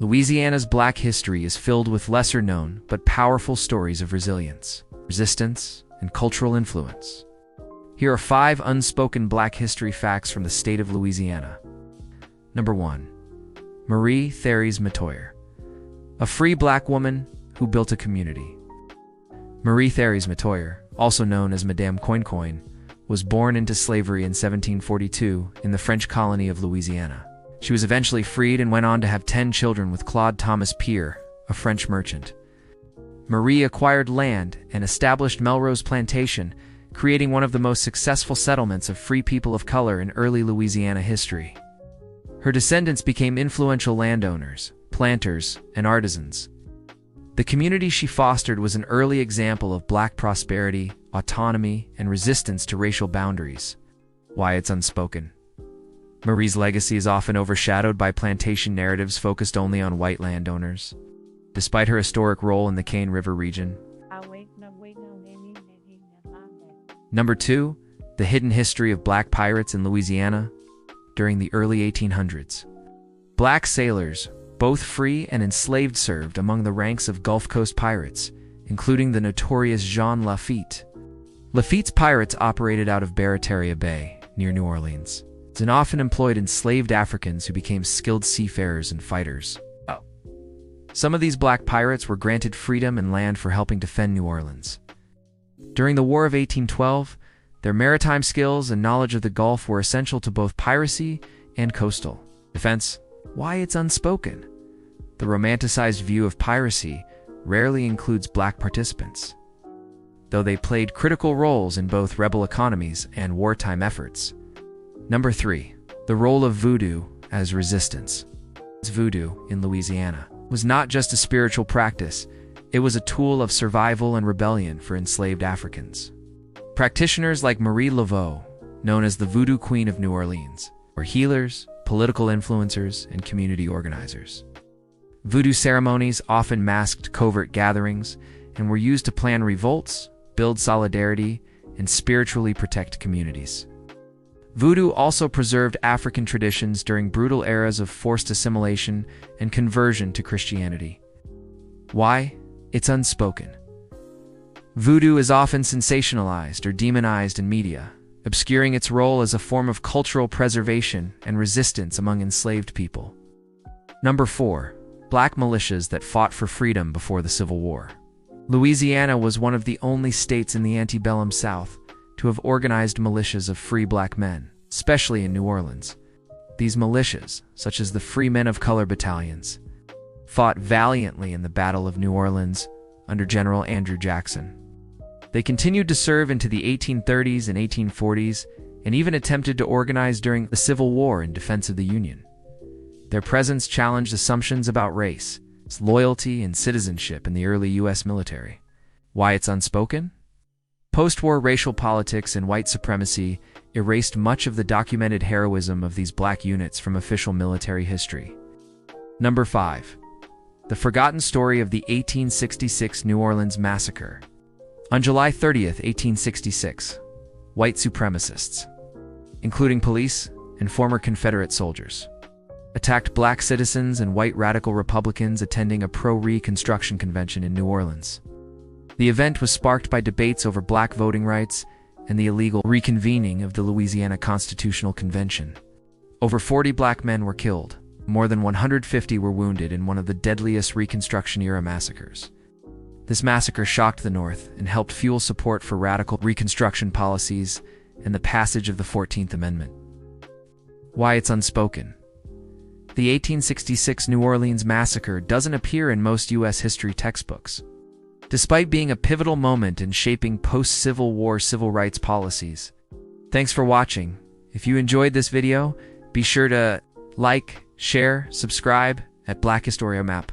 Louisiana's Black history is filled with lesser-known but powerful stories of resilience, resistance, and cultural influence. Here are 5 unspoken Black history facts from the state of Louisiana. Number 1. Marie Therese Matoyer, a free Black woman who built a community. Marie Therese Matoyer, also known as Madame Coin Coin, was born into slavery in 1742 in the French colony of Louisiana. She was eventually freed and went on to have 10 children with Claude Thomas Pierre, a French merchant. Marie acquired land and established Melrose Plantation, creating one of the most successful settlements of free people of color in early Louisiana history. Her descendants became influential landowners, planters, and artisans. The community she fostered was an early example of Black prosperity, autonomy, and resistance to racial boundaries. Why it's unspoken. Marie's legacy is often overshadowed by plantation narratives focused only on white landowners. Despite her historic role in the Cane River region. Number 2. The hidden history of Black pirates in Louisiana during the early 1800s. Black sailors, both free and enslaved, served among the ranks of Gulf Coast pirates, including the notorious Jean Lafitte. Lafitte's pirates operated out of Barataria Bay, near New Orleans, and often employed enslaved Africans who became skilled seafarers and fighters. Some of these Black pirates were granted freedom and land for helping defend New Orleans. During the War of 1812, their maritime skills and knowledge of the Gulf were essential to both piracy and coastal defense. Why it's unspoken. The romanticized view of piracy rarely includes Black participants, though they played critical roles in both rebel economies and wartime efforts. Number 3. The role of Voodoo as resistance. Voodoo, in Louisiana, was not just a spiritual practice, it was a tool of survival and rebellion for enslaved Africans. Practitioners like Marie Laveau, known as the Voodoo Queen of New Orleans, were healers, political influencers, and community organizers. Voodoo ceremonies often masked covert gatherings and were used to plan revolts, build solidarity, and spiritually protect communities. Voodoo also preserved African traditions during brutal eras of forced assimilation and conversion to Christianity. Why? It's unspoken. Voodoo is often sensationalized or demonized in media, obscuring its role as a form of cultural preservation and resistance among enslaved people. Number 4. Black militias that fought for freedom before the Civil War. Louisiana was one of the only states in the antebellum South to have organized militias of free Black men, especially in New Orleans. These militias, such as the Free Men of Color battalions, fought valiantly in the Battle of New Orleans under General Andrew Jackson. They continued to serve into the 1830s and 1840s and even attempted to organize during the Civil War in defense of the Union. Their presence challenged assumptions about race, loyalty, and citizenship in the early U.S. military. Why it's unspoken? Post-war racial politics and white supremacy erased much of the documented heroism of these Black units from official military history. Number 5. The forgotten story of the 1866 New Orleans Massacre. On July 30th, 1866, white supremacists, including police and former Confederate soldiers, attacked Black citizens and white radical Republicans attending a pro-Reconstruction convention in New Orleans. The event was sparked by debates over Black voting rights and the illegal reconvening of the Louisiana Constitutional Convention. Over 40 Black men were killed. More than 150 were wounded in one of the deadliest Reconstruction-era massacres. This massacre shocked the North and helped fuel support for radical Reconstruction policies and the passage of the 14th Amendment. Why it's unspoken. The 1866 New Orleans Massacre doesn't appear in most U.S. history textbooks. Despite being a pivotal moment in shaping post-Civil War civil rights policies. Thanks for watching. If you enjoyed this video, be sure to like, share, subscribe at Black Historia Map.